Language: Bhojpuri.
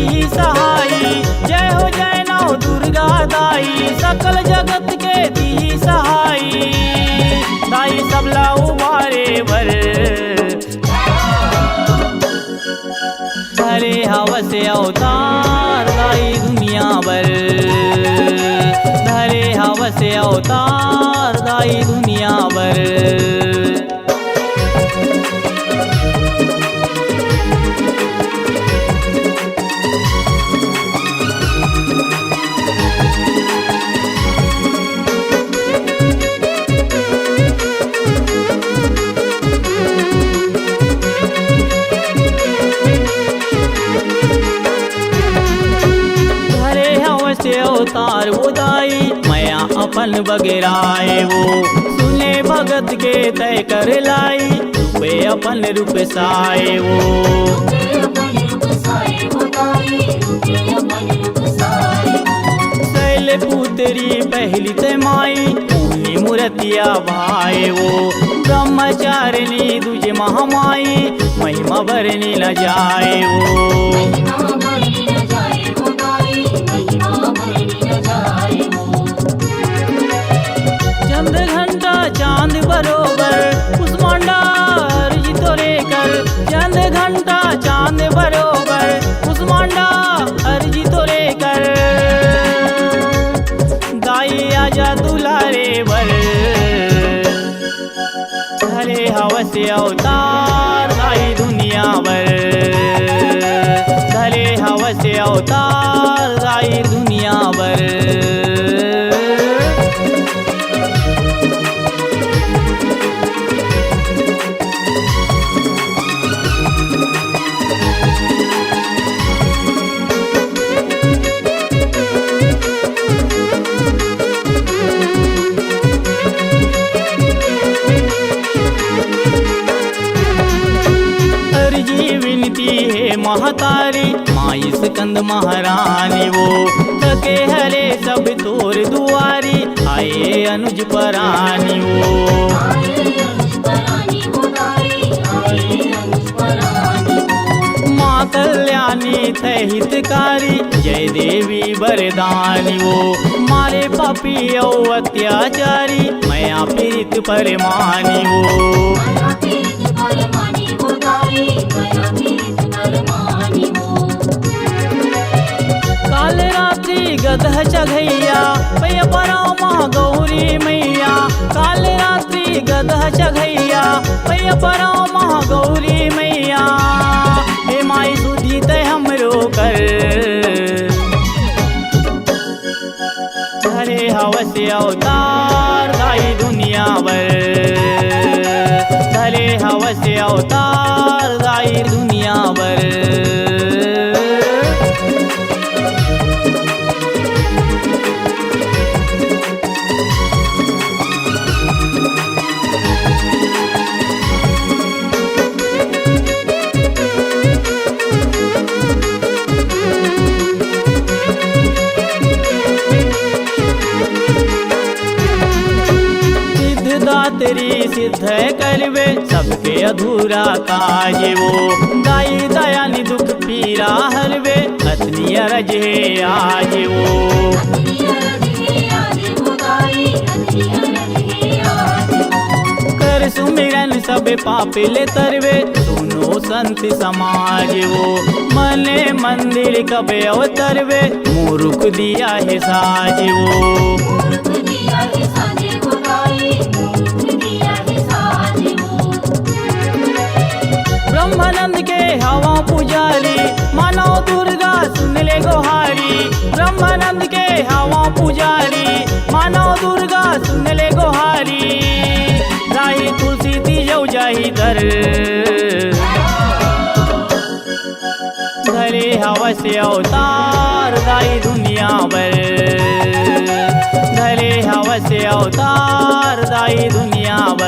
दी सहाई। जय हो जय नौ दुर्गा दाई, सकल जगत के दी सहाई। दाई सबला उबारे बर, धरे हवस अवतार दाई दुनिया भर। धरे हवस अवतार दाई दुनिया भर। अवतार उदाई मया अपन बगेराए वो, सुने भगत के तय कर लाई। रूपे अपन रूप साए वो, शैल पुत्री पहली ते माई, पूनी मूर्तिया भाई वो। ब्रह्मचारिणी दूजे महामाई, महिमा भरनी न जाए वो। चंद घंटा चांद बरोबर कुसमांडा अर्जी तो लेकर। चंद घंटा चांद बरोबर कुसमांडा अर्जी तो लेकर। दाई आजा दुलारे बर, धरे हवस अवतार दाई दुनिया भर। धरे हवस अवतार दाई दुनिया भर। महतारी माई स्कंद महारानी वो, थके हरे सब तोर दुआरी। आए अनुज परानी वो, माँ कल्याणी तय हितकारी। जय देवी वरदानी वो, मारे पापी औ अत्याचारी। मया पीड़ित परमानी वो, काल रात्रि गदह चघैया पैया पराव महागौरी मैया। काल रात्रि गदह चघैया पैया पराव महागौरी मैया। हे माई सुधी तय हमरो कर, धरे हवस अवतार दाई दुनिया भर। धरे हवस अवतार दाई दुनिया भर। दातरी सिद्ध करवे सबके अधूरा काज वो। दाई दयानी दुख पीरा हरवे, अतनी अरज है आज वो। कर सुमिरन सब पाप ले तरवे, सुनो संत समाज वो। मने मंदिर कबे अवतरवे, मूर्ख दिया है साज वो। ब्रह्मानंद के हवा पुजारी, मानो दुर्गा सुन ले गोहारी। ब्रह्मानंद के हवा पुजारी, मानो दुर्गा सुन ले गोहारी। राही तुलसी तीजौ जाही दर, धरे हवस अवतार दाई दुनिया भर। धरे हवस अवतार दाई दुनिया भर।